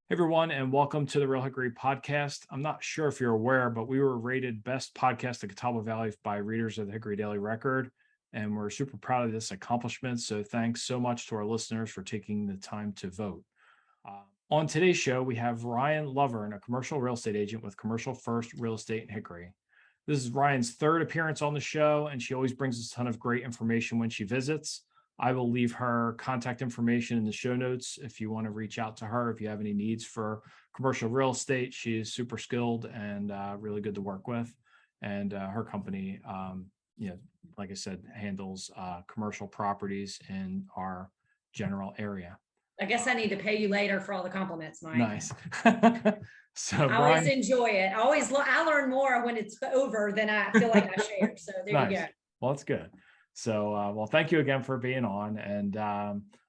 Hey everyone, and welcome to the Real Hickory Podcast. I'm not sure if you're aware, but we were rated best podcast in Catawba Valley by readers of the Hickory Daily Record, and we're super proud of this accomplishment. So thanks so much to our listeners for taking the time to vote. On today's show, we have Ryan Lovern, a commercial real estate agent with Commercial First Real Estate in Hickory. This is Ryan's third appearance on the show, and she always brings us a ton of great information when she visits. I will leave her contact information in the show notes if you want to reach out to her if you have any needs for commercial real estate. She is super skilled and really good to work with. And her company, like I said, handles commercial properties in our general area. I guess I need to pay you later for all the compliments, Mike. Nice. So I always Brian, enjoy it. I learn more when it's over than I feel like I shared. So there you nice. go. Well, that's good. So, well, thank you again for being on, and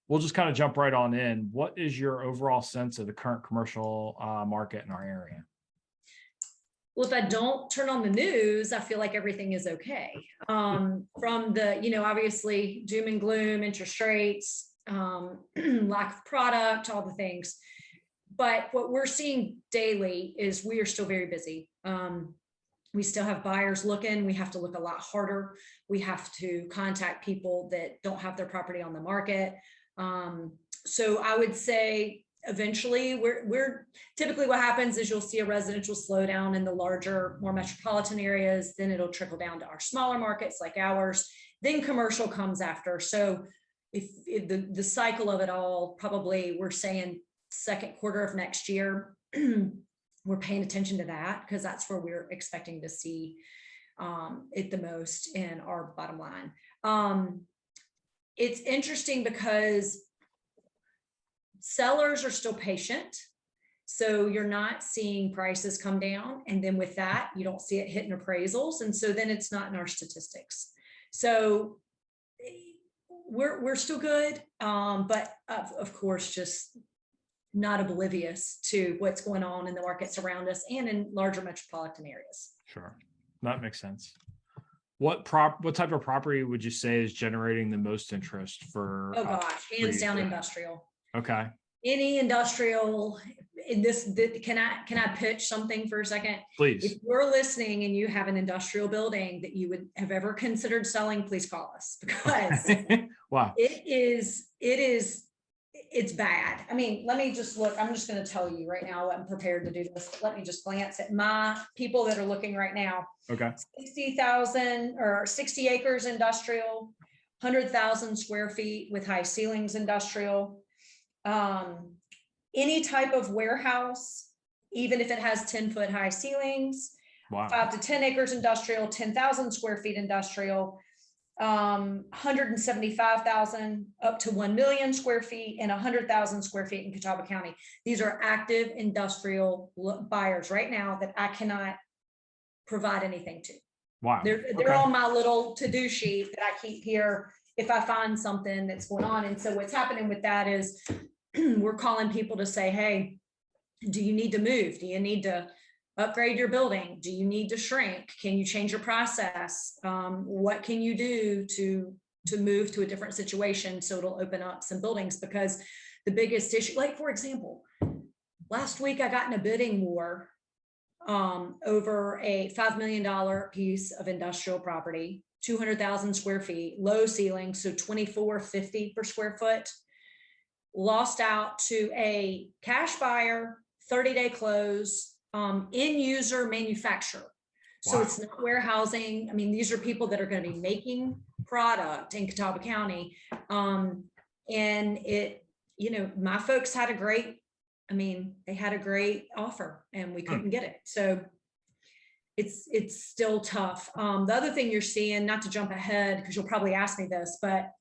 we'll just kind of jump right on in. What is your overall sense of the current commercial market in our area? Well, if I don't turn on the news, I feel like everything is okay. From the, obviously doom and gloom, interest rates, lack of product, all the things. But what we're seeing daily is we are still very busy. We still have buyers looking. We have to look a lot harder. We have to contact people that don't have their property on the market. So I would say eventually we're typically what happens is you'll see a residential slowdown in the larger, more metropolitan areas. Then it'll trickle down to our smaller markets like ours. Then commercial comes after. So if the cycle of it all, probably we're saying second quarter of next year, we're paying attention to that because that's where we're expecting to see it the most in our bottom line. It's interesting because sellers are still patient. So you're not seeing prices come down. And then with that, you don't see it hitting appraisals. And so then it's not in our statistics. So we're still good. But of course, just not oblivious to what's going on in the markets around us and in larger metropolitan areas. Sure, that makes sense. What type of property would you say is generating the most interest for? Oh gosh, hands down industrial. Okay. Any industrial in this, can I pitch something for a second? Please. If you're listening and you have an industrial building that you would have ever considered selling, please call us because wow, it's bad. I mean, let me just look. I'm just going to tell you right now. I'm prepared to do this. Let me just glance at my people that are looking right now. Okay. 60,000 or 60 acres industrial, 100,000 square feet with high ceilings industrial. Any type of warehouse, even if it has 10-foot high ceilings, wow. 5 to 10 acres industrial, 10,000 square feet industrial, 175,000 up to 1 million square feet and 100,000 square feet in Catawba County. These are active industrial buyers right now that I cannot provide anything to. Wow. They're on my little to-do sheet that I keep here if I find something that's going on. And so what's happening with that is we're calling people to say, hey, do you need to move? Do you need to upgrade your building? Do you need to shrink? Can you change your process? What can you do to move to a different situation so it'll open up some buildings? Because the biggest issue, like for example, last week I got in a bidding war over a $5 million piece of industrial property, 200,000 square feet, low ceiling, so $24.50 per square foot. Lost out to a cash buyer, 30-day close, end user manufacturer. So it's not warehousing. I mean, these are people that are going to be making product in Catawba County. And it, my folks had they had a great offer and we couldn't get it. So it's still tough. The other thing you're seeing, not to jump ahead, because you'll probably ask me this, but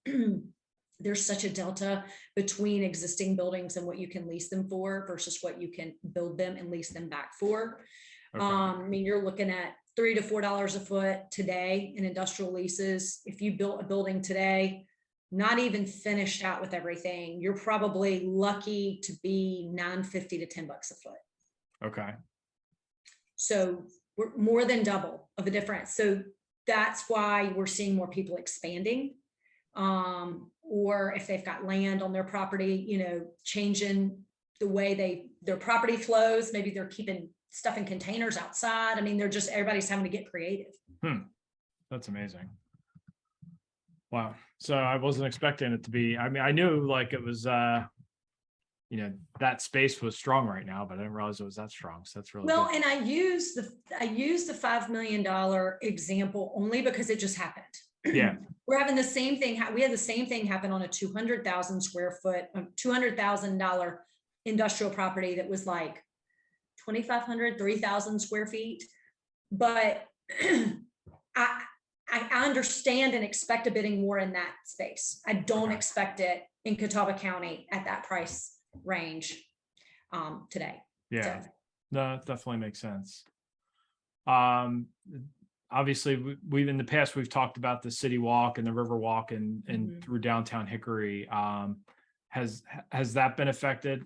there's such a delta between existing buildings and what you can lease them for versus what you can build them and lease them back for. Okay. I mean, you're looking at $3 to $4 a foot today in industrial leases. If you built a building today, not even finished out with everything, you're probably lucky to be $9.50 to $10 a foot. Okay. So we're more than double of a difference. So that's why we're seeing more people expanding. Or if they've got land on their property, changing the way their property flows. Maybe they're keeping stuff in containers outside. I mean, everybody's having to get creative. That's amazing. Wow. So I wasn't expecting it to be, I mean, I knew like it was, that space was strong right now, but I didn't realize it was that strong. So that's really Well, good. and I use the $5 million example only because it just happened. Yeah. We're having the same thing. We had the same thing happen on a 200,000 square foot, $200,000 industrial property that was like 2,500, 3,000 square feet. But I understand and expect a bidding war in that space. I don't expect it in Catawba County at that price range today. Yeah. So. No, it definitely makes sense. Obviously we've in the past, we've talked about the city walk and the river walk and through downtown Hickory. Has that been affected?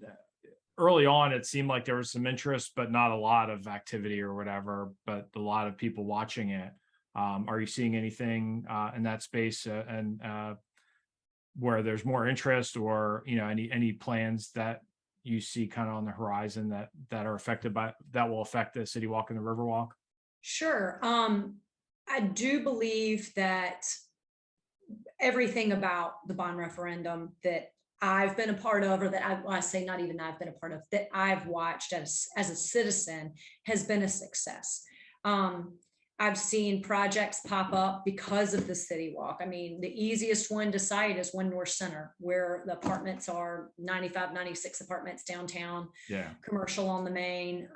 Early on, it seemed like there was some interest, but not a lot of activity or whatever, but a lot of people watching it. Are you seeing anything in that space and where there's more interest, or any plans that you see kind of on the horizon that are affected by that will affect the city walk and the river walk? Sure. I do believe that everything about the bond referendum that I've been a part of, or that I say not even I've been a part of, that I've watched as a citizen, has been a success. I've seen projects pop up because of the city walk. I mean, the easiest one to cite is One North Center, where the apartments are 95, 96 apartments downtown, commercial on the main.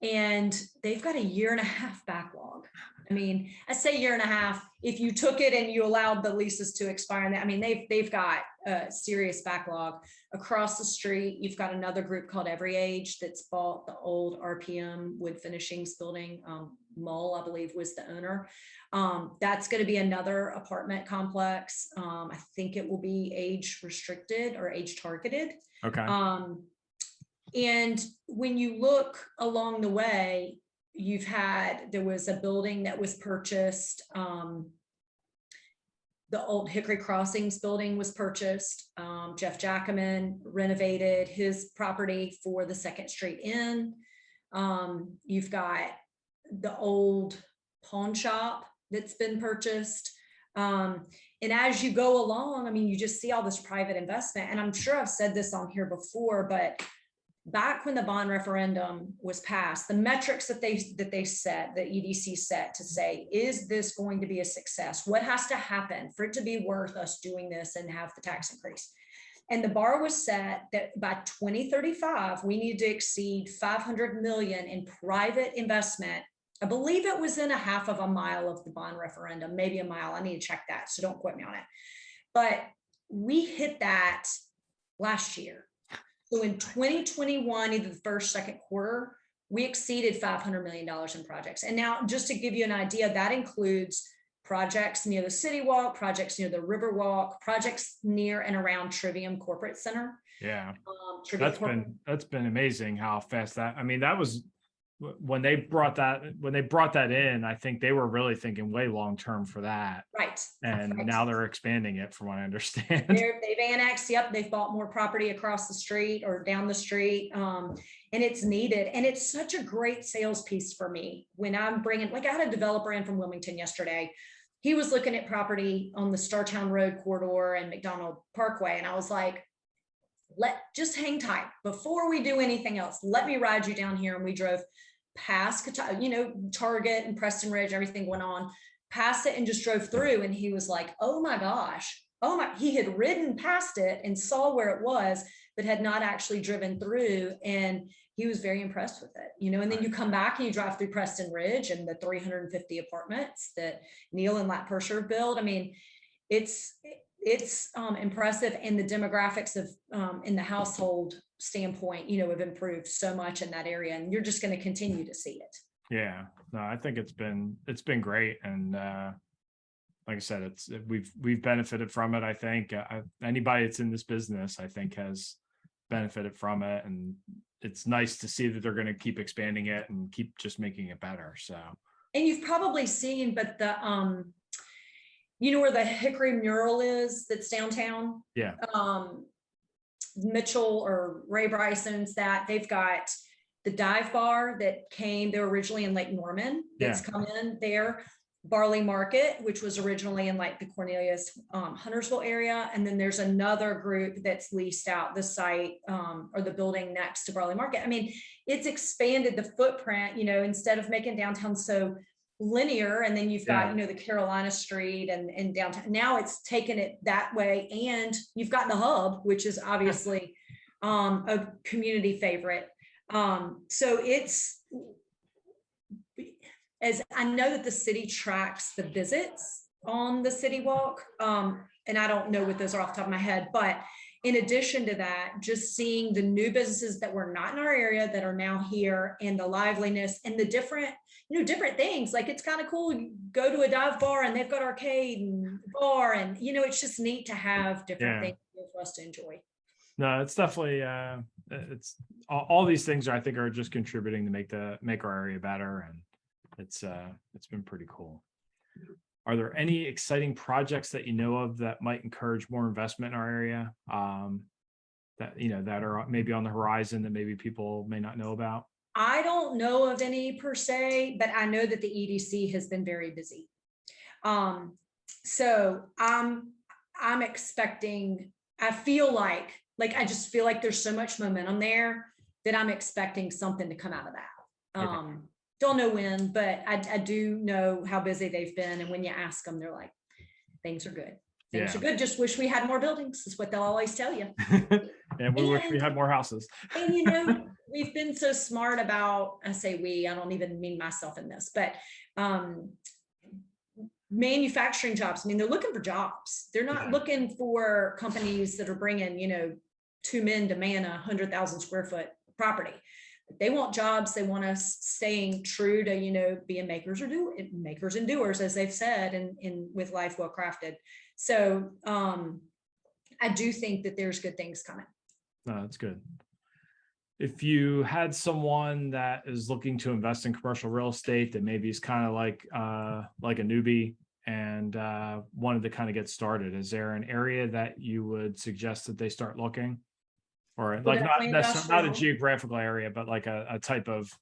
And they've got a 1.5-year backlog. I mean, I say 1.5 years. If you took it and you allowed the leases to expire, I mean, they've got a serious backlog. Across the street, you've got another group called Every Age that's bought the old RPM wood finishings building. Mull, I believe, was the owner. That's going to be another apartment complex. I think it will be age restricted or age targeted. Okay. And when you look along the way, there was a building that was purchased. The old Hickory Crossings building was purchased. Jeff Jackman renovated his property for the 2nd Street Inn. You've got the old pawn shop that's been purchased. And as you go along, I mean, you just see all this private investment. And I'm sure I've said this on here before, but back when the bond referendum was passed, the metrics that they set, the EDC set to say, is this going to be a success? What has to happen for it to be worth us doing this and have the tax increase? And the bar was set that by 2035, we need to exceed 500 million in private investment. I believe it was in a 1/2 mile of the bond referendum, maybe a mile. I need to check that, so don't quote me on it. But we hit that last year. So in 2021, either the 1st, 2nd quarter, we exceeded $500 million in projects. And now, just to give you an idea, that includes projects near the city walk, projects near the river walk, projects near and around Trivium Corporate Center. Yeah, that's been amazing how fast that. I mean, that was when they brought that in. I think they were really thinking way long term for that. Right. And now they're expanding it, from what I understand. They've annexed. Yep, they've bought more property across the street or down the street, and it's needed. And it's such a great sales piece for me when I'm bringing. Like, I had a developer in from Wilmington yesterday. He was looking at property on the Startown Road corridor and McDonald Parkway, and I was like, just hang tight before we do anything else. Let me ride you down here. And we drove past, Target and Preston Ridge, everything went on past it, and just drove through. And he was like, oh my gosh, he had ridden past it and saw where it was, but had not actually driven through. And he was very impressed with it, and then you come back and you drive through Preston Ridge and the 350 apartments that Neil and Lat Persher build. I mean, it's impressive. And the demographics of in the household standpoint, have improved so much in that area, and you're just going to continue to see it. Yeah, no, I think it's been great. And like I said, we've benefited from it. I think anybody that's in this business, I think, has benefited from it. And it's nice to see that they're going to keep expanding it and keep just making it better. So, and you've probably seen, but the where the Hickory mural is, that's downtown. Yeah. Mitchell or Ray Bryce owns that. They've got the dive bar that came, they're originally in Lake Norman, that's come in there. Barley Market, which was originally in like the Cornelius, Huntersville area. And then there's another group that's leased out the site, or the building next to Barley Market. I mean, it's expanded the footprint, instead of making downtown so linear, and then you've got, the Carolina Street and downtown. Now it's taken it that way, and you've got the hub, which is obviously a community favorite. So it's, as I know that the city tracks the visits on the city walk, and I don't know what those are off the top of my head, but in addition to that, just seeing the new businesses that were not in our area that are now here, and the liveliness and the different, different things. Like, it's kind of cool. You go to a dive bar and they've got arcade and bar, and it's just neat to have different things for us to enjoy. No, it's definitely it's all these things I think are just contributing to make our area better, and it's been pretty cool. Are there any exciting projects that you know of that might encourage more investment in our area, that that are maybe on the horizon that maybe people may not know about? I don't know of any per se, but I know that the EDC has been very busy. So I'm expecting, I just feel like there's so much momentum there that I'm expecting something to come out of that. Okay. Don't know when, but I do know how busy they've been. And when you ask them, they're like, things are good. Things are good. Just wish we had more buildings, is what they'll always tell you. And we wish we had more houses. And we've been so smart about, I say we, I don't even mean myself in this, but manufacturing jobs. I mean, they're looking for jobs. They're not looking for companies that are bringing, 2 men to man 100,000 square foot property. They want jobs. They want us staying true to, being makers and doers, as they've said, and with life well crafted. So I do think that there's good things coming. No, that's good. If you had someone that is looking to invest in commercial real estate that maybe is kind of like a newbie and wanted to kind of get started, is there an area that you would suggest that they start looking? Or like not a geographical area, but like a type of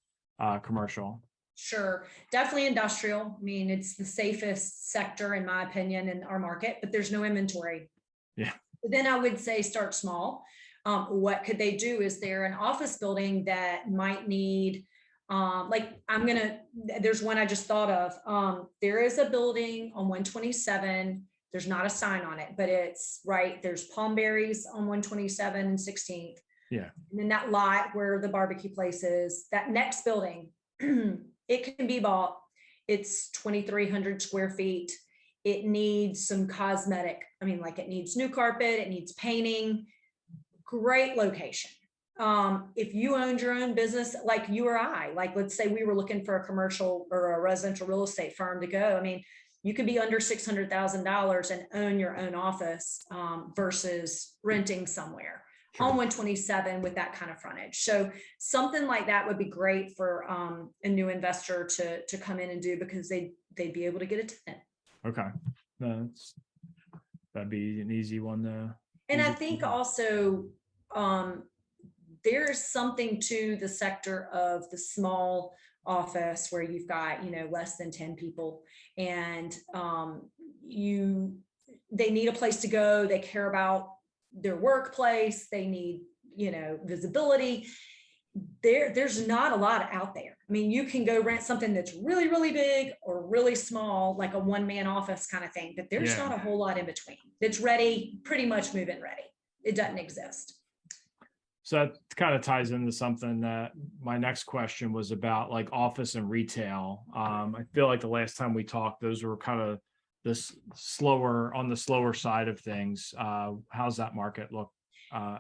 commercial? Sure, definitely industrial. I mean, it's the safest sector in my opinion in our market, but there's no inventory. Yeah. But then I would say start small. What could they do? Is there an office building that might need, there's one I just thought of. There is a building on 127. There's not a sign on it, but it's right. There's Palm Berries on 127 and 16th. Yeah. And then that lot where the barbecue place is, that next building, it can be bought. It's 2,300 square feet. It needs some cosmetic. I mean, like, it needs new carpet, it needs painting. Great location. If you owned your own business, like you or I, like, let's say we were looking for a commercial or a residential real estate firm to go. I mean, you could be under $600,000 and own your own office versus renting somewhere on 127 with that kind of frontage. So something like that would be great for a new investor to come in and do, because they'd be able to get a tenant. Okay, no, that'd be an easy one to. And I think also there's something to the sector of the small office where you've got, less than 10 people, and they need a place to go. They care about their workplace. They need, visibility. There's not a lot out there. I mean, you can go rent something that's really, really big or really small, like a one-man office kind of thing, but there's not a whole lot in between that's ready, pretty much move-in ready. It doesn't exist. So that kind of ties into something that my next question was about, like office and retail. I feel like the last time we talked, those were kind of on the slower side of things. How's that market look?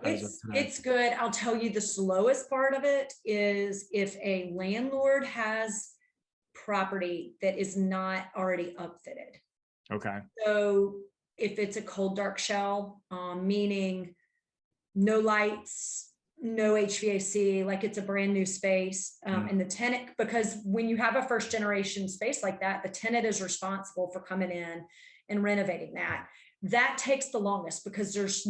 It's good. I'll tell you, the slowest part of it is if a landlord has property that is not already upfitted. Okay. So if it's a cold dark shell, meaning no lights, no HVAC, like it's a brand new space, and the tenant, because when you have a first generation space like that, the tenant is responsible for coming in and renovating that. That takes the longest, because there's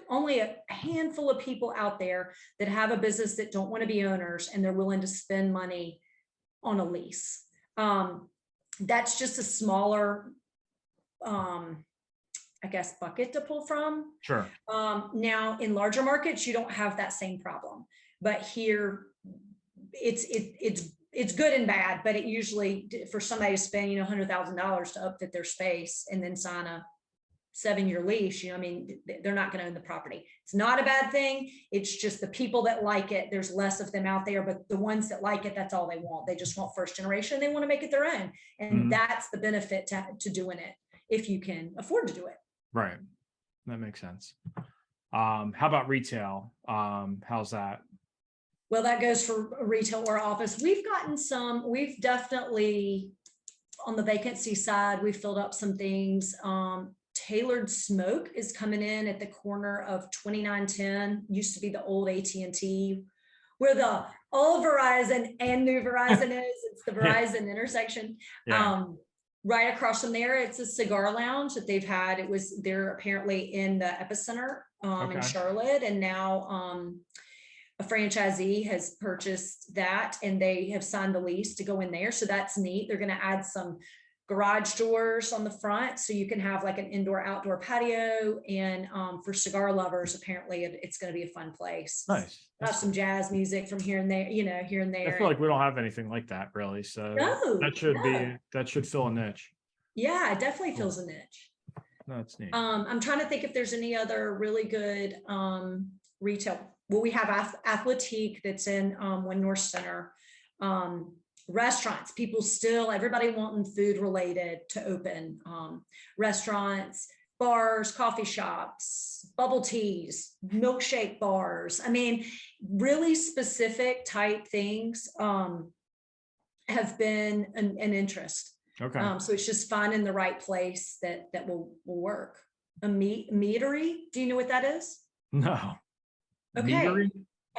only a handful of people out there that have a business that don't want to be owners and they're willing to spend money on a lease. That's just a smaller, I guess, bucket to pull from. Sure. Now in larger markets, you don't have that same problem, but here it's good and bad, but it usually, for somebody to spend, $100,000 to upfit their space and then sign a 7-year lease, I mean, they're not going to own the property. It's not a bad thing. It's just the people that like it, there's less of them out there, but the ones that like it, that's all they want. They just want first generation. They want to make it their own. And that's the benefit to doing it, if you can afford to do it. Right. That makes sense. How about retail? How's that? Well, that goes for retail or office. We've definitely, on the vacancy side, we filled up some things. Tailored Smoke is coming in at the corner of 2910, used to be the old AT&T, where the old Verizon and new Verizon is. It's the Verizon intersection. Yeah. Right across from there, it's a cigar lounge that they've had. They're apparently in the epicenter in Charlotte, and now a franchisee has purchased that and they have signed the lease to go in there. So that's neat. They're going to add some garage doors on the front, so you can have like an indoor outdoor patio. And for cigar lovers, apparently it's going to be a fun place. Nice. Have some jazz music from here and there, here and there. I feel like we don't have anything like that really. So that should fill a niche. Yeah, it definitely fills a niche. That's neat. I'm trying to think if there's any other really good retail. Well, we have Athletic that's in One North Center. Restaurants, everybody wanting food related to open. Restaurants, bars, coffee shops, bubble teas, milkshake bars. I mean, really specific type things have been an interest. Okay. So it's just finding the right place that will work. A meadery, do you know what that is? No. Okay. Meadery?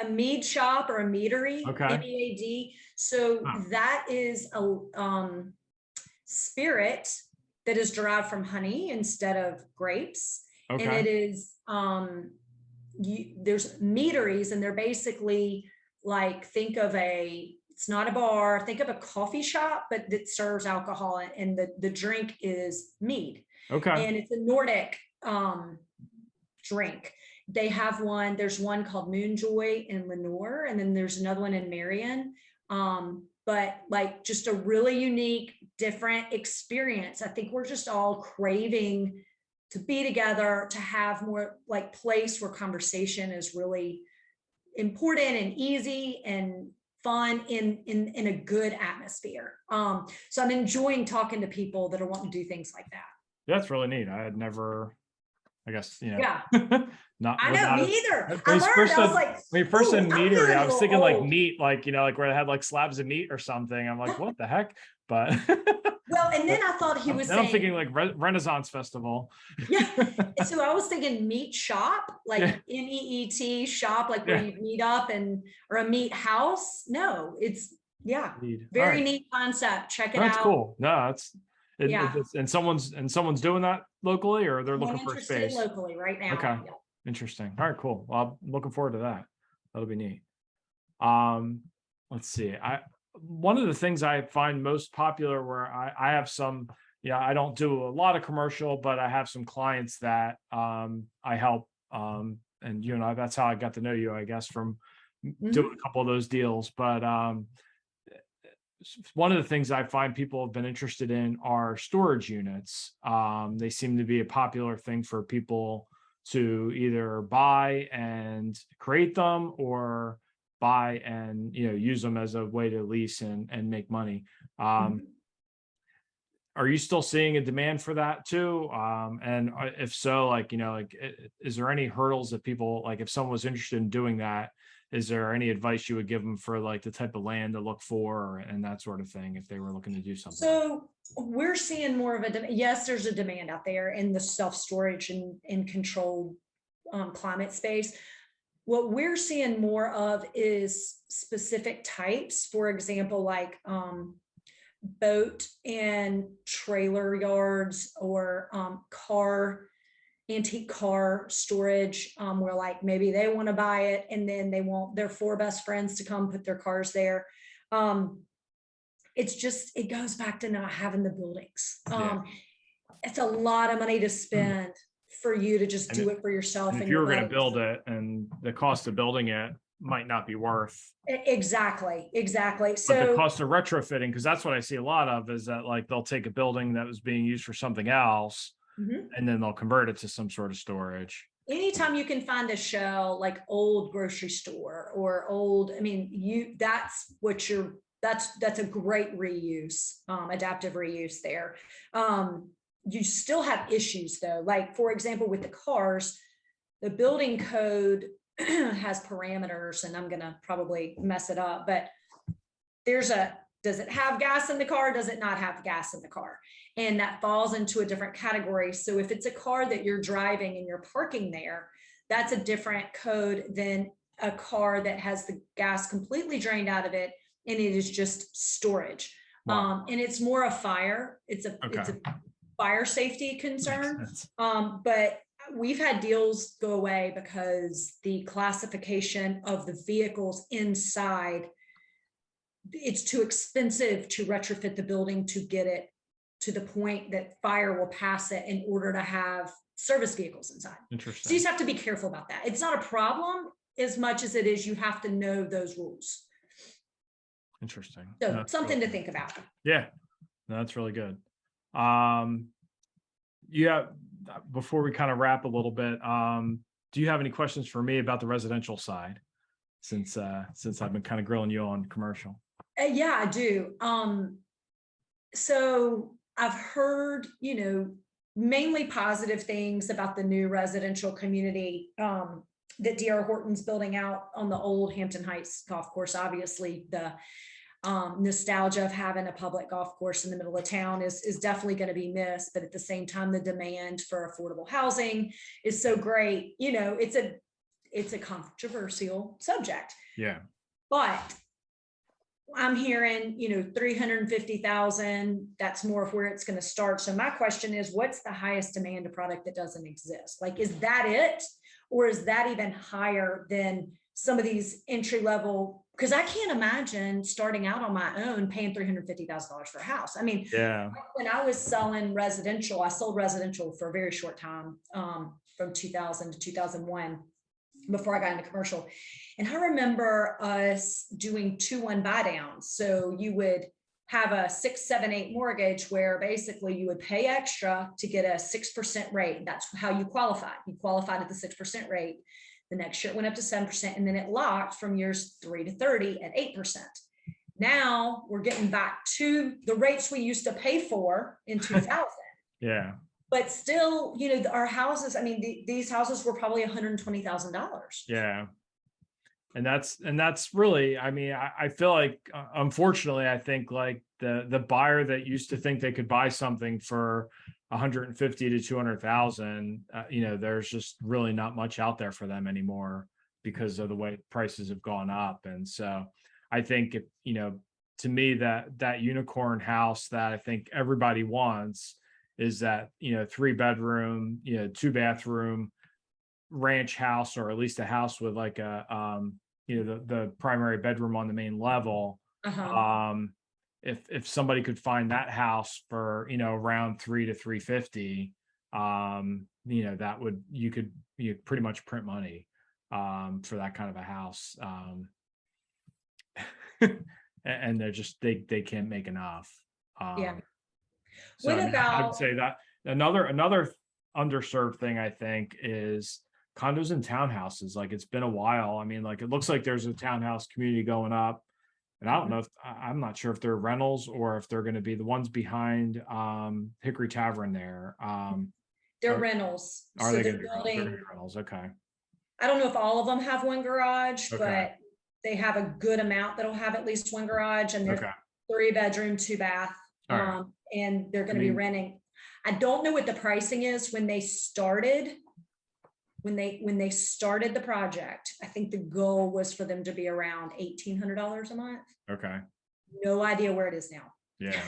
A mead shop or a meadery. Okay. MEAD. So that is a spirit that is derived from honey instead of grapes. Okay. And it is there's meaderies, and they're basically like, it's not a bar, think of a coffee shop, but that serves alcohol, and the drink is mead. Okay. And it's a Nordic drink. They have there's one called Moonjoy in Lenore, and then there's another one in Marion. But like, just a really unique, different experience. I think we're just all craving to be together, to have more like place where conversation is really important and easy and fun in a good atmosphere. So I'm enjoying talking to people that are wanting to do things like that. That's really neat. I had never, I guess, Yeah. I know, me either. I was like, when you first said meadery, I was thinking old. like meat, like, like where they had like slabs of meat or something. I'm like, what the heck? But well, and then I thought he was saying, I'm thinking like Renaissance Festival. Yeah. So I was thinking meat shop, like MEET shop, like where you meet up, or a meat house. No, it's very neat concept. Check it out. That's cool. No, and someone's doing that locally, or they're looking for a space locally right now. Okay. Yeah. Interesting. All right, cool. Well, I'm looking forward to that. That'll be neat. Let's see. One of the things I find most popular, where I have some, I don't do a lot of commercial, but I have some clients that I help. And that's how I got to know you, I guess, from doing a couple of those deals. But one of the things I find people have been interested in are storage units. They seem to be a popular thing for people to either buy and create them, or buy and use them as a way to lease and make money. Are you still seeing a demand for that too? And if so, is there any hurdles that people, like, if someone was interested in doing that, is there any advice you would give them for like the type of land to look for and that sort of thing, if they were looking to do something? So we're seeing more of yes, there's a demand out there in the self-storage and controlled climate space. What we're seeing more of is specific types, for example, like boat and trailer yards, or car, antique car storage, where like maybe they want to buy it and then they want their 4 best friends to come put their cars there. It's just, it goes back to not having the buildings. It's a lot of money to spend for you to just do it for yourself. And if and you your were going to buddies. build it and the cost of building it might not be worth. Exactly. But the So cost of retrofitting, because that's what I see a lot of, is that like they'll take a building that was being used for something else and then they'll convert it to some sort of storage. anytime you can find a shell, like old grocery store or old, I mean, that's what you're, that's a great reuse, adaptive reuse there. You still have issues though. Like for example, with the cars, the building code has parameters, and I'm going to probably mess it up, but does it have gas in the car? Does it not have gas in the car? And that falls into a different category. So if it's a car that you're driving and you're parking there, that's a different code than a car that has the gas completely drained out of it and it is just storage. Wow. And it's more a fire. It's a fire safety concern. But we've had deals go away because the classification of the vehicles inside, it's too expensive to retrofit the building to get it to the point that fire will pass it in order to have service vehicles inside. Interesting. So you just have to be careful about that. It's not a problem as much as it is you have to know those rules. Interesting. So That's something really to think about. Yeah, that's really good. Yeah, before we kind of wrap a little bit, do you have any questions for me about the residential side? Since I've been kind of grilling you on commercial. Yeah, I do. So I've heard, mainly positive things about the new residential community that D.R. Horton's building out on the old Hampton Heights golf course. Obviously, the nostalgia of having a public golf course in the middle of town is definitely going to be missed. But at the same time, the demand for affordable housing is so great. It's a controversial subject. Yeah. But I'm hearing, 350,000, that's more of where it's going to start. So my question is, what's the highest demand a product that doesn't exist? Like, is that it? Or is that even higher than some of these entry level? Because I can't imagine starting out on my own paying $350,000 for a house. I mean, when I was selling residential, I sold residential for a very short time, from 2000 to 2001, before I got into commercial. And I remember us doing 2-1 buy downs. So you would have a 6, 7, 8 mortgage where basically you would pay extra to get a 6% rate. That's how you qualified. You qualified at the 6% rate. The next year it went up to 7%, and then it locked from years 3 to 30 at 8%. Now we're getting back to the rates we used to pay for in 2000. Yeah. But still, our houses, I mean, these houses were probably $120,000. Yeah. And that's really, I mean, I feel like, unfortunately, I think like the buyer that used to think they could buy something for 150 to 200,000, there's just really not much out there for them anymore because of the way prices have gone up. And so I think, to me, that unicorn house that I think everybody wants is that, 3-bedroom, 2-bathroom ranch house, or at least a house with like a, the primary bedroom on the main level. If somebody could find that house for, around 3 to 350, that would, you could pretty much print money, for that kind of a house. And they're just, they can't make enough. Yeah. So What about, I'd say that another underserved thing, I think, is condos and townhouses. Like, it's been a while. I mean, like, it looks like there's a townhouse community going up, and I don't know if, I'm not sure if they're rentals or if they're going to be the ones behind Hickory Tavern there. they're rentals. Are So they they're going to be building, rentals? Okay. I don't know if all of them have one garage, Okay. but they have a good amount that'll have at least one garage, and they're Okay. 3-bedroom, 2-bath. All right. And they're going to be renting. I don't know what the pricing is when they started. When they started the project, I think the goal was for them to be around $1,800 a month. Okay. No idea where it is now. Yeah.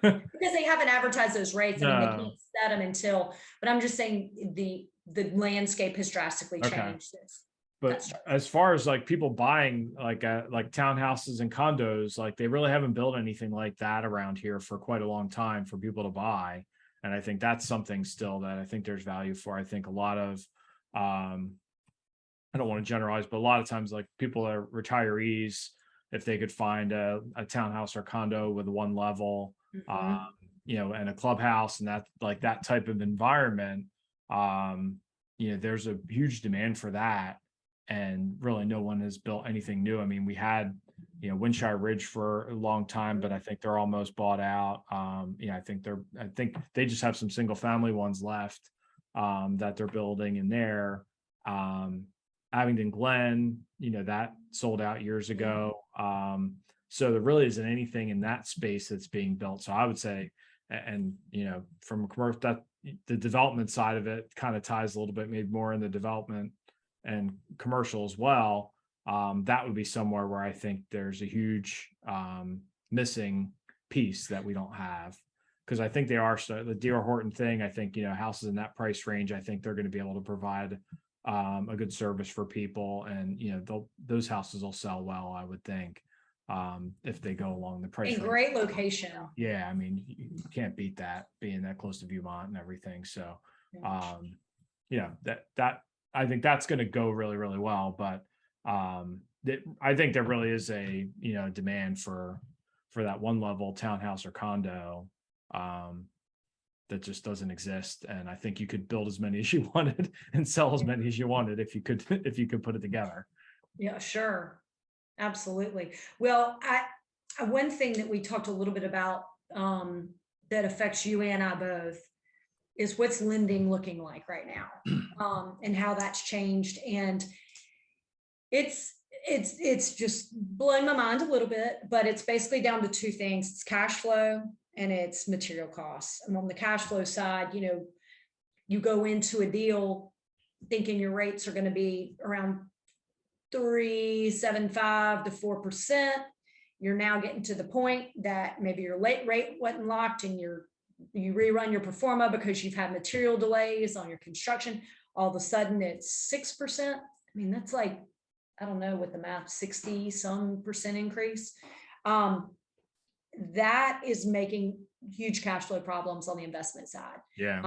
Because they haven't advertised those rates. I mean, they No. can't set them until, but I'm just saying the landscape has drastically Okay. changed since that But started. as far as like people buying like townhouses and condos, like they really haven't built anything like that around here for quite a long time for people to buy. And I think that's something still that I think there's value for. I think a lot of I don't want to generalize, but a lot of times like people that are retirees, if they could find a townhouse or condo with one level, um, Mhm. and a clubhouse and that like that type of environment, there's a huge demand for that. And really no one has built anything new. I mean, we had, Windshire Ridge for a long time, but I think they're almost bought out. I think they just have some single family ones left that they're building in there. Um, Abingdon Glen, that sold out years ago. So there really isn't anything in that space that's being built. So I would say, and from a commercial, that the development side of it kind of ties a little bit, maybe more in the development and commercial as well. That would be somewhere where I think there's a huge missing piece that we don't have. Because I think they are the D.R. Horton thing. I think houses in that price range. I think they're going to be able to provide a good service for people, and those houses will sell well, I would think, if they go along the price And range. great location. Yeah, I mean, you can't beat that being that close to Viewmont and everything. So, that I think that's going to go really, really well. But I think there really is a demand for that one level townhouse or condo. That just doesn't exist. And I think you could build as many as you wanted and sell as many as you wanted if you could put it together. Yeah, sure. Absolutely. Well, one thing that we talked a little bit about that affects you and I both is what's lending looking like right now, and how that's changed. And it's just blowing my mind a little bit, but it's basically down to two things. It's cash flow and it's material costs. And on the cash flow side, you go into a deal thinking your rates are going to be around 3.75 to 4%. You're now getting to the point that maybe your late rate wasn't locked and you rerun your pro forma because you've had material delays on your construction. All of a sudden it's 6%. I mean, that's like, I don't know what the math, 60 some percent increase. That is making huge cash flow problems on the investment side. Yeah.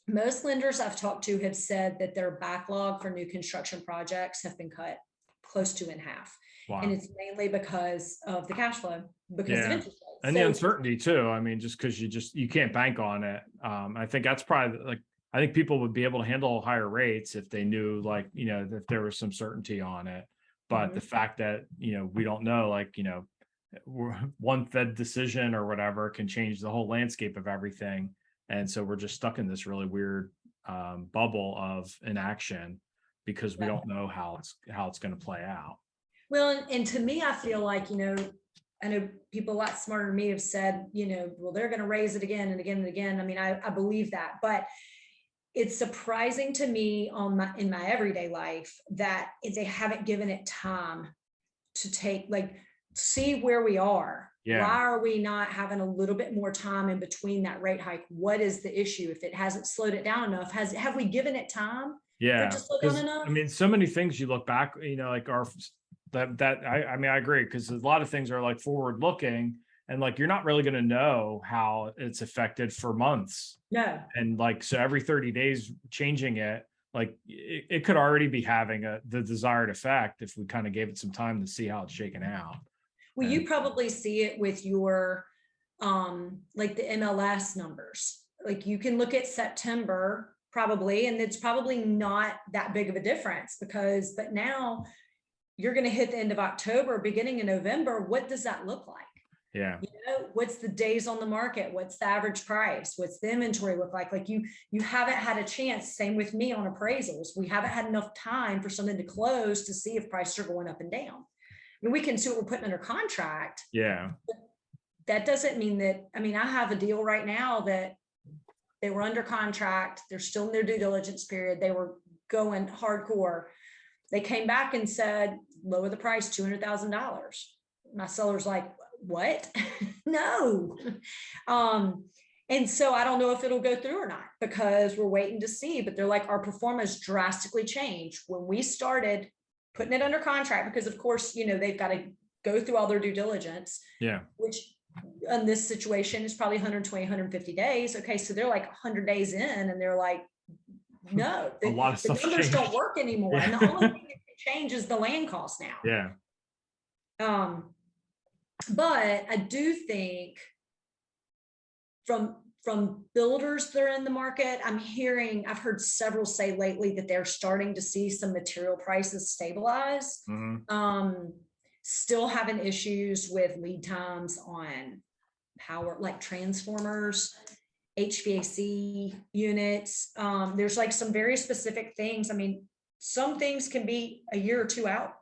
Most lenders I've talked to have said that their backlog for new construction projects have been cut close to in half. Wow. And it's mainly because of the cash flow, because of interest rates. And the uncertainty too. I mean, just because you can't bank on it. I think that's probably like, I think people would be able to handle higher rates if they knew that there was some certainty on it. But the fact that, we don't know, one Fed decision or whatever can change the whole landscape of everything. And so we're just stuck in this really weird bubble of inaction because we don't know how it's going to play out. Well, and to me, I feel like, I know people a lot smarter than me have said, well, they're going to raise it again and again and again. I mean, I believe that, but it's surprising to me in my everyday life that they haven't given it time to see where we are. Yeah. Why are we not having a little bit more time in between that rate hike? What is the issue? If it hasn't slowed it down enough, have we given it time? Yeah. To slow down enough? I mean, so many things you look back, like I mean, I agree, because a lot of things are like forward looking and like you're not really going to know how it's affected for months. No. And so every 30 days changing it, it could already be having the desired effect if we kind of gave it some time to see how it's shaken out. Well, you probably see it with your the MLS numbers. Like you can look at September probably, and it's probably not that big of a difference but now you're going to hit the end of October, beginning of November. What does that look like? Yeah. What's the days on the market? What's the average price? What's the inventory look like? Like you haven't had a chance. Same with me on appraisals. We haven't had enough time for something to close to see if prices are going up and down. I mean, we can see what we're putting under contract. Yeah. That doesn't mean that, I have a deal right now that they were under contract. They're still in their due diligence period. They were going hardcore. They came back and said, lower the price, $200,000. My seller's like, what? No. And so I don't know if it'll go through or not because we're waiting to see, but they're like, our performance drastically changed when we started putting it under contract, because of course, they've got to go through all their due diligence, Yeah. which in this situation is probably 120, 150 days. Okay. So they're like 100 days in and they're like, no, A lot of the stuff numbers changed. don't work anymore. Yeah. And the only thing that can change is the land cost now. Yeah. But I do think from builders that are in the market, I've heard several say lately that they're starting to see some material prices stabilize. Still having issues with lead times on power, like transformers, HVAC units. There's like some very specific things. Some things can be a year or two out.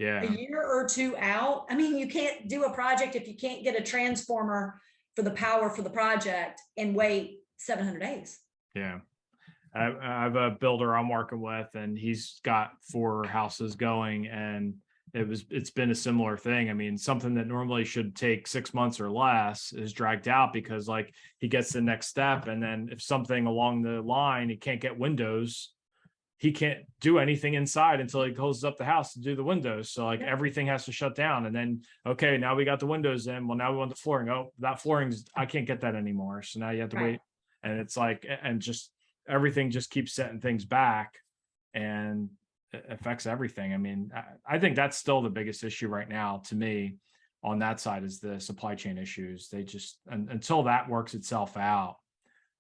Yeah. A year or two out. You can't do a project if you can't get a transformer for the power for the project and wait 700 days. Yeah. I have a builder I'm working with, and he's got 4 houses going, and it's been a similar thing. Something that normally should take 6 months or less is dragged out because like he gets the next step, and then if something along the line, he can't get windows, he can't do anything inside until he closes up the house to do the windows. So like everything has to shut down. And then, okay, now we got the windows in. Well, now we want the flooring. Oh, that flooring's, I can't get that anymore. So now you have to wait. And it's like, and just everything just keeps setting things back, and it affects everything. I think that's still the biggest issue right now to me on that side is the supply chain issues. They just, until that works itself out,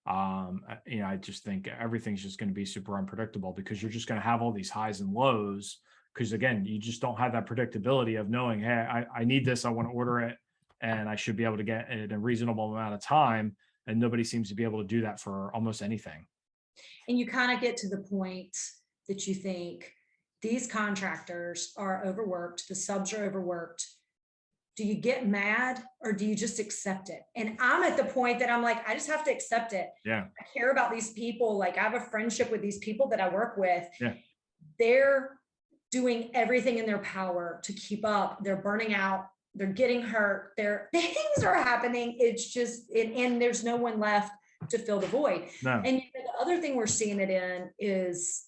I just think everything's just going to be super unpredictable because you're just going to have all these highs and lows. Because again, you just don't have that predictability of knowing, hey, I need this, I want to order it, and I should be able to get it in a reasonable amount of time. And nobody seems to be able to do that for almost anything. And you kind of get to the point that you think these contractors are overworked, the subs are overworked. Do you get mad or do you just accept it? And I'm at the point that I'm like, I just have to accept it. Yeah. I care about these people. Like I have a friendship with these people that I work with. Yeah. They're doing everything in their power to keep up. They're burning out. They're getting hurt. Things are happening. It's just, and there's no one left to fill the void. No. And the other thing we're seeing it in is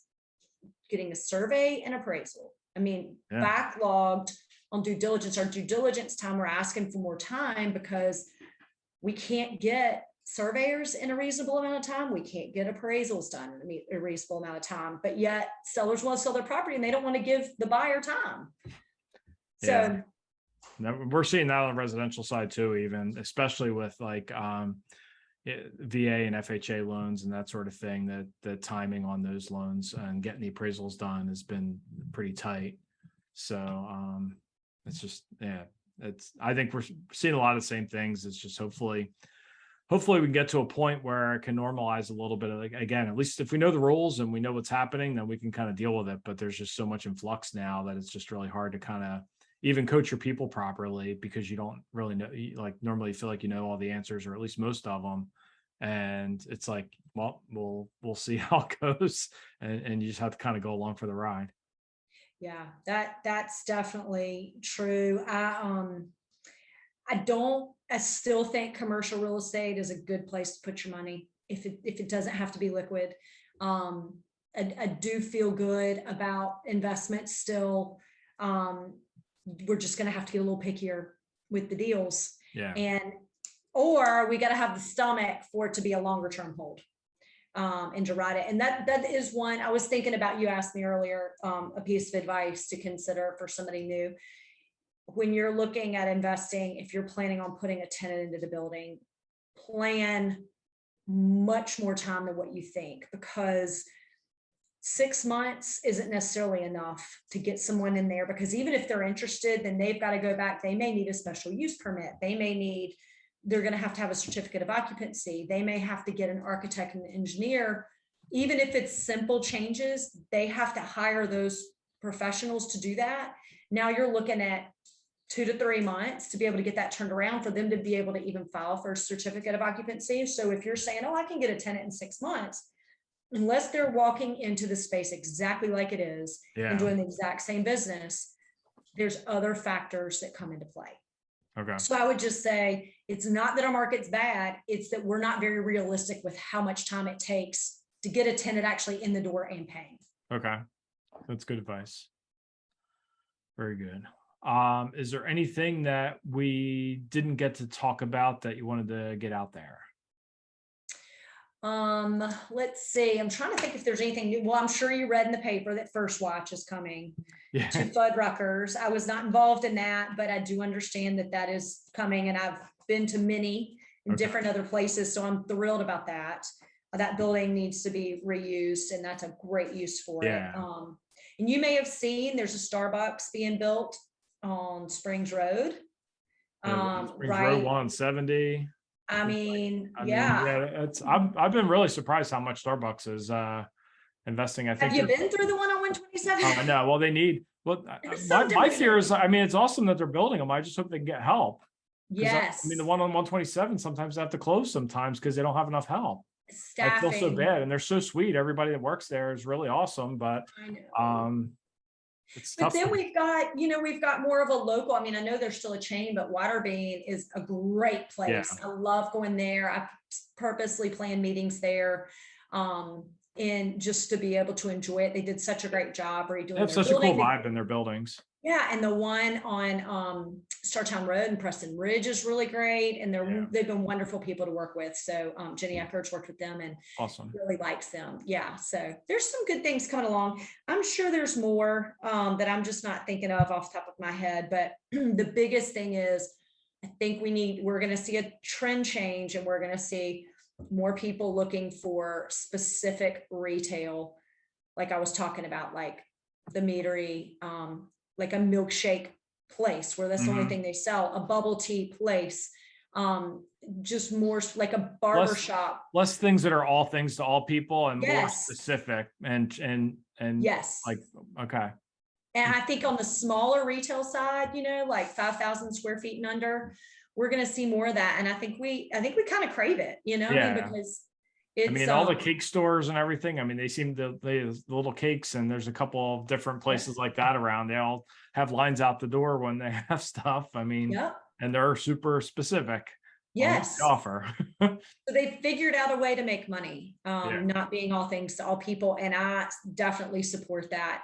getting a survey and appraisal. Backlogged on due diligence. Our due diligence time, we're asking for more time because we can't get surveyors in a reasonable amount of time. We can't get appraisals done in a reasonable amount of time, but yet sellers want to sell their property and they don't want to give the buyer time. So we're seeing that on the residential side too, even especially with like VA and FHA loans and that sort of thing, that the timing on those loans and getting the appraisals done has been pretty tight. So it's just, I think we're seeing a lot of the same things. It's just hopefully we can get to a point where it can normalize a little bit of, like, again, at least if we know the rules and we know what's happening, then we can kind of deal with it. But there's just so much in flux now that it's just really hard to kind of even coach your people properly because you don't really know, like normally you feel like you know all the answers or at least most of them. And it's like, well, we'll see how it goes. And you just have to kind of go along for the ride. Yeah, that's definitely true. I still think commercial real estate is a good place to put your money if it doesn't have to be liquid. I do feel good about investments still. We're just going to have to get a little pickier with the deals. Yeah. Or we got to have the stomach for it to be a longer term hold. And to ride it. And that is one I was thinking about. You asked me earlier, a piece of advice to consider for somebody new. When you're looking at investing, if you're planning on putting a tenant into the building, plan much more time than what you think, because 6 months isn't necessarily enough to get someone in there, because even if they're interested, then they've got to go back. They may need a special use permit. They're going to have a certificate of occupancy. They may have to get an architect and an engineer. Even if it's simple changes, they have to hire those professionals to do that. Now you're looking at 2 to 3 months to be able to get that turned around for them to be able to even file for a certificate of occupancy. So if you're saying, oh, I can get a tenant in 6 months, unless they're walking into the space exactly like it is and doing the exact same business, there's other factors that come into play. Okay. So I would just say, it's not that our market's bad, it's that we're not very realistic with how much time it takes to get a tenant actually in the door and paying. Okay. That's good advice. Very good. Is there anything that we didn't get to talk about that you wanted to get out there? Let's see. I'm trying to think if there's anything new. Well, I'm sure you read in the paper that First Watch is coming Yeah. to Fuddruckers. I was not involved in that, but I do understand that that is coming, and I've been to many in Okay. different other places, so I'm thrilled about that. That building needs to be reused, and that's a great use for it. Yeah. And you may have seen there's a Starbucks being built on Springs Road. Springs Road Right. 170. I mean, I mean, yeah. yeah, I've been really surprised how much Starbucks is investing. I think Have you they're, been through the one on 127? I know. Well, they need, It's my so fear is, demanding. I mean, it's awesome that they're building them. I just hope they can get help. 'Cause Yes. I mean, the one on 127, sometimes they have to close sometimes because they don't have enough help. I feel so Staffing. bad, and they're so sweet. Everybody that works there is really awesome, but I know. it's But tough. then we've got more of a local. I mean, I know there's still a chain, but Waterbean is a great place. Yeah. I love going there. I purposely plan meetings there. And just to be able to enjoy it. They did such a great job They redoing have their such a cool building. vibe in their buildings. Yeah, and the one on Startown Road in Preston Ridge is really great, and Yeah. they've been wonderful people to work with. So Jenny Eckerd's worked with them and Awesome. really likes them. Yeah, so there's some good things coming along. I'm sure there's more that I'm just not thinking of off the top of my head, but the biggest thing is I think we're going to see a trend change, and we're going to see more people looking for specific retail, like I was talking about, like the meadery, like a milkshake place where that's the only Mhm. thing they sell, a bubble tea place, just more like a barber Less shop. less things that are all things to all people, and more Yes, specific and yes. like, okay. And I think on the smaller retail side, like 5,000 square feet and under, we're going to see more of that. And I think we kind of crave it, I mean, Yeah. because I it's, mean, all the cake stores and everything, I mean, they seem to, the little cakes, and there's a couple of different places like that around. They all have lines out the door when they have stuff. I mean, yep, and they're super specific on what they yes. offer. So they figured out a way to make money, Yeah. not being all things to all people. And I definitely support that.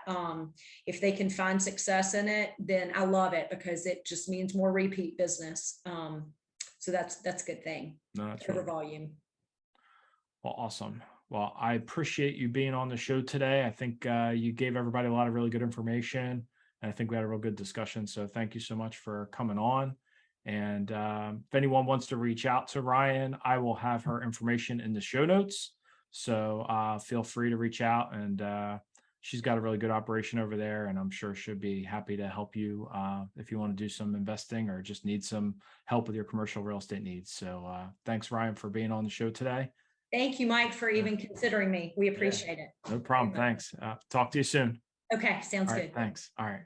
If they can find success in it, then I love it, because it just means more repeat business. So that's a good thing. No, that's Over really volume. well, awesome. Well, I appreciate you being on the show today. I think you gave everybody a lot of really good information, and I think we had a real good discussion. So thank you so much for coming on. And if anyone wants to reach out to Ryan, I will have her information in the show notes. So feel free to reach out, and she's got a really good operation over there, and I'm sure she'll be happy to help you if you want to do some investing or just need some help with your commercial real estate needs. So thanks, Ryan, for being on the show today. Thank you, Mike, for even considering me. We appreciate it. No problem. Thanks. Talk to you soon. Okay, sounds All right. good. Thanks. All right.